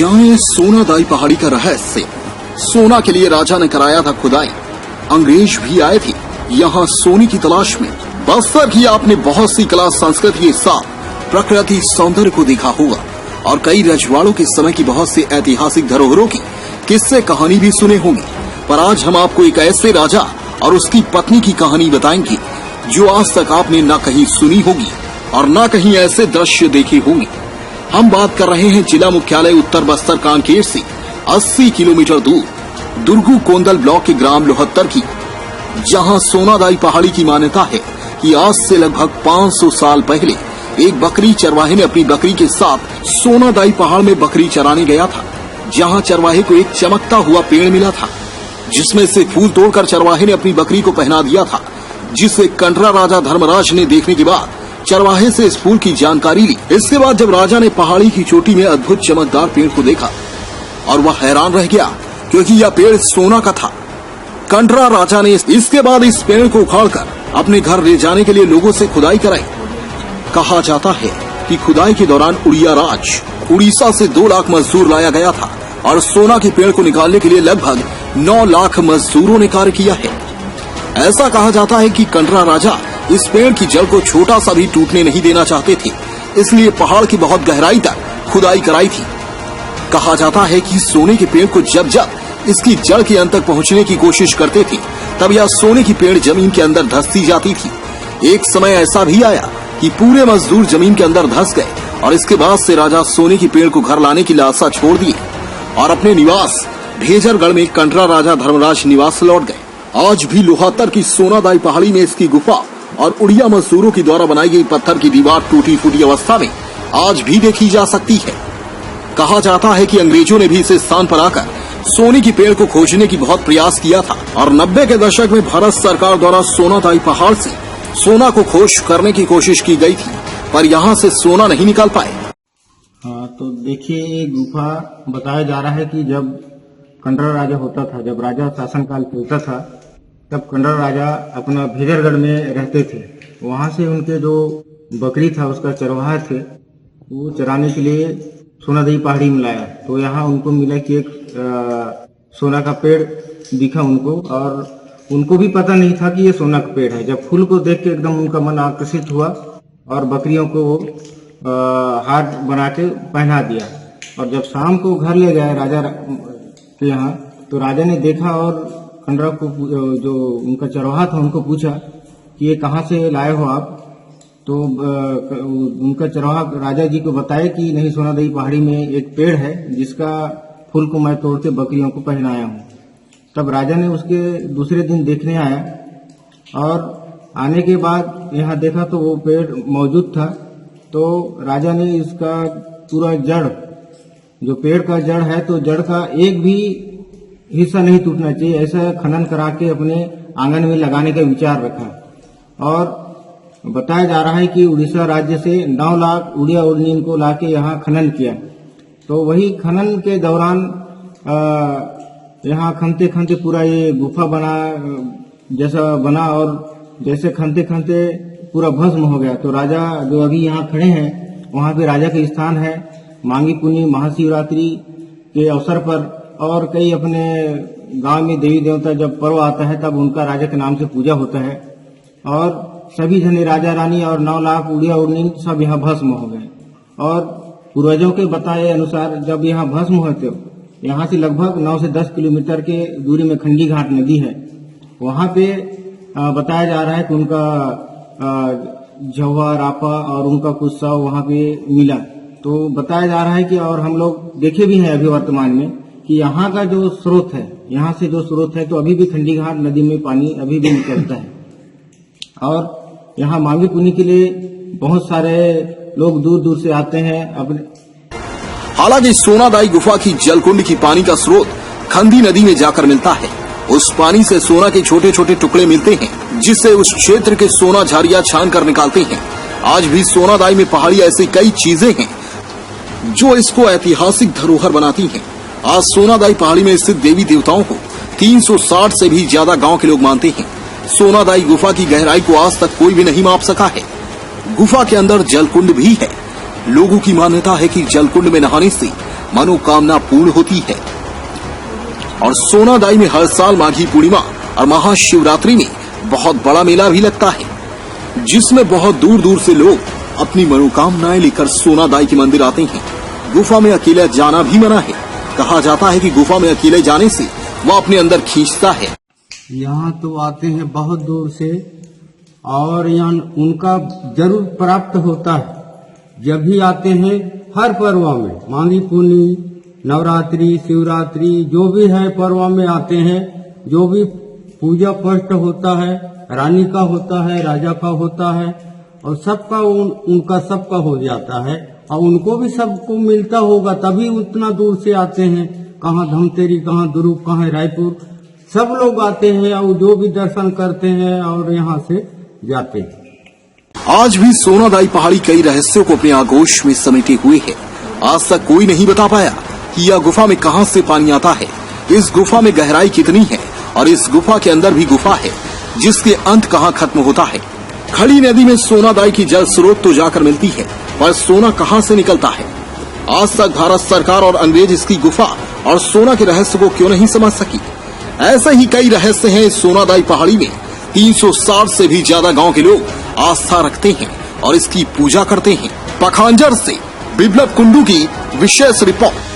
जाने सोनादाई पहाड़ी का रहस्य। सोना के लिए राजा ने कराया था खुदाई। अंग्रेज भी आए थे यहाँ सोने की तलाश में। बस्तर की आपने बहुत सी कला संस्कृति के साथ प्रकृति सौंदर्य को देखा होगा और कई रजवाड़ों के समय की बहुत सी ऐतिहासिक धरोहरों की किस्से कहानी भी सुने होंगे। पर आज हम आपको एक ऐसे राजा और उसकी पत्नी की कहानी बताएंगे जो आज तक आपने न कहीं सुनी होगी और न कहीं ऐसे दृश्य देखे होंगे। हम बात कर रहे हैं जिला मुख्यालय उत्तर बस्तर कांकेर से 80 किलोमीटर दूर दुर्गू कोंदल ब्लॉक के ग्राम लोहत्तर की, जहां सोनादाई पहाड़ी की मान्यता है कि आज से लगभग 500 साल पहले एक बकरी चरवाहे ने अपनी बकरी के साथ सोनादाई पहाड़ में बकरी चराने गया था। जहां चरवाहे को एक चमकता हुआ पेड़ मिला था जिसमें से फूल तोड़कर चरवाहे ने अपनी बकरी को पहना दिया था, जिसे कंडरा राजा धर्मराज ने देखने के बाद चरवाहे से इस फूल की जानकारी ली। इसके बाद जब राजा ने पहाड़ी की चोटी में अद्भुत चमकदार पेड़ को देखा और वह हैरान रह गया क्योंकि यह पेड़ सोना का था। कंडरा राजा ने इसके बाद इस पेड़ को उखाड़कर अपने घर ले जाने के लिए लोगों से खुदाई कराई। कहा जाता है कि खुदाई के दौरान उड़िया राज उड़ीसा से 2 लाख मजदूर लाया गया था और सोना के पेड़ को निकालने के लिए लगभग 9 लाख मजदूरों ने कार्य किया है। ऐसा कहा जाता है कि कंडरा राजा इस पेड़ की जड़ को छोटा सा भी टूटने नहीं देना चाहते थे, इसलिए पहाड़ की बहुत गहराई तक खुदाई कराई थी। कहा जाता है कि सोने के पेड़ को जब जब इसकी जड़ के अंत तक पहुंचने की कोशिश करते थे तब यह सोने की पेड़ जमीन के अंदर धंसती जाती थी। एक समय ऐसा भी आया कि पूरे मजदूर जमीन के अंदर धंस गए और इसके बाद से राजा सोने की पेड़ को घर लाने की लालसा छोड़ दिए और अपने निवास भेजरगढ़ में कंडरा राजा धर्मराज निवास लौट गए। आज भी लोहत्तर की सोनादाई पहाड़ी में इसकी गुफा और उड़िया मजदूरों की द्वारा बनाई गई पत्थर की दीवार टूटी फूटी अवस्था में आज भी देखी जा सकती है। कहा जाता है कि अंग्रेजों ने भी इस स्थान पर आकर सोने की पेड़ को खोजने की बहुत प्रयास किया था और 90 के दशक में भारत सरकार द्वारा सोनादाई पहाड़ से सोना को खोज करने की कोशिश की गई थी, पर यहाँ से सोना नहीं निकाल पाए। हाँ, तो देखिए ये गुफा बताया जा रहा है कि जब कंडरा राजा होता था, जब राजा शासनकाल चलता था, तब कंडरा राजा अपना भेजरगढ़ में रहते थे। वहां से उनके जो बकरी था उसका चरवाहा थे, वो चराने के लिए सोनादाई पहाड़ी में लाया। तो यहाँ उनको मिला कि एक सोना का पेड़ दिखा उनको, और उनको भी पता नहीं था कि ये सोना का पेड़ है। जब फूल को देख के एकदम उनका मन आकर्षित हुआ और बकरियों को वो हार बना के पहना दिया। और जब शाम को घर ले गए राजा के यहाँ, तो राजा ने देखा और कंडरा को, जो उनका चरवाहा था, उनको पूछा कि ये कहाँ से लाए हो आप। तो उनका चरवाहा राजा जी को बताया कि नहीं, सोनादाई पहाड़ी में एक पेड़ है जिसका फूल को मैं तोड़ के बकरियों को पहनाया हूँ। तब राजा ने उसके दूसरे दिन देखने आया और आने के बाद यहाँ देखा तो वो पेड़ मौजूद था। तो राजा ने इसका पूरा जड़, जो पेड़ का जड़ है, तो जड़ का एक भी हिस्सा नहीं टूटना चाहिए, ऐसा खनन करा के अपने आंगन में लगाने का विचार रखा। और बताया जा रहा है कि उड़ीसा राज्य से 9 लाख उड़िया उड़नीन को लाके यहाँ खनन किया। तो वही खनन के दौरान यहाँ खनते खनते पूरा ये गुफा बना जैसा बना, और जैसे खनते खनते पूरा भस्म हो गया। तो राजा जो अभी यहाँ खड़े हैं, वहाँ पे राजा का स्थान है। मांगी पुन्नी महाशिवरात्रि के अवसर पर और कई अपने गांव में देवी देवता जब पर्व आता है तब उनका राजा के नाम से पूजा होता है। और सभी जने राजा रानी और 9 लाख उड़िया उड़नीन सब यहाँ भस्म हो गए। और पूर्वजों के बताए अनुसार जब यहाँ भस्म हुए थे, यहाँ से लगभग 9 से 10 किलोमीटर के दूरी में खंडी घाट नदी है। वहाँ पे बताया जा रहा है कि उनका जवा रापा और उनका कुछ शव वहाँ पे मिला। तो बताया जा रहा है कि, और हम लोग देखे भी हैं अभी वर्तमान में, कि यहाँ का जो स्रोत है, यहाँ से जो स्रोत है, तो अभी भी खंडी घाट नदी में पानी अभी भी निकलता है। और यहाँ मांगी पुन्नी के लिए बहुत सारे लोग दूर दूर से आते हैं अपने। हालांकि सोनादाई गुफा की जलकुंड की पानी का स्रोत खंडी नदी में जाकर मिलता है। उस पानी से सोना के छोटे छोटे टुकड़े मिलते हैं जिससे उस क्षेत्र के सोना झारिया छान कर निकालते हैं। आज भी सोनादाई में पहाड़ी ऐसी कई चीजें हैं जो इसको ऐतिहासिक धरोहर बनाती हैं। आज सोनादाई पहाड़ी में स्थित देवी देवताओं को 360 से भी ज्यादा गांव के लोग मानते हैं। सोनादाई गुफा की गहराई को आज तक कोई भी नहीं माप सका है। गुफा के अंदर जलकुंड भी है। लोगों की मान्यता है कि जलकुंड में नहाने से मनोकामना पूर्ण होती है। और सोनादाई में हर साल माघी पूर्णिमा और महाशिवरात्रि में बहुत बड़ा मेला भी लगता है, जिसमें बहुत दूर दूर से लोग अपनी मनोकामनाएं लेकर सोनादाई के मंदिर आते हैं। गुफा में अकेले जाना भी मना है। कहा जाता है कि गुफा में अकेले जाने से वह अपने अंदर खींचता है। यहाँ तो आते हैं बहुत दूर से और यहाँ उनका जरूर प्राप्त होता है। जब भी आते हैं हर पर्व में, माघी पूर्णिमा, नवरात्रि, शिवरात्रि, जो भी है पर्व में आते हैं। जो भी पूजा पष्ट होता है, रानी का होता है, राजा का होता है और सबका उनका सबका हो जाता है। और उनको भी सबको मिलता होगा, तभी उतना दूर से आते हैं। कहाँ धमतेरी, कहाँ दुर्ग, कहाँ रायपुर, सब लोग आते हैं और जो भी दर्शन करते हैं और यहाँ से जाते हैं। आज भी सोनादाई पहाड़ी कई रहस्यों को अपने आगोश में समेटे हुए है। आज तक कोई नहीं बता पाया कि यह गुफा में कहां से पानी आता है, इस गुफा में गहराई कितनी है और इस गुफा के अंदर भी गुफा है जिसके अंत कहां खत्म होता है। खड़ी नदी में सोनादाई की जल स्रोत तो जाकर मिलती है, पर सोना कहां से निकलता है? आज तक भारत सरकार और अंग्रेज इसकी गुफा और सोना के रहस्य को क्यों नहीं समझ सकी? ऐसे ही कई रहस्य हैं इस सोनादाई पहाड़ी में। 360 से भी ज्यादा गांव के लोग आस्था रखते हैं और इसकी पूजा करते हैं। पखांजर से बिप्लब कुंडू की विशेष रिपोर्ट।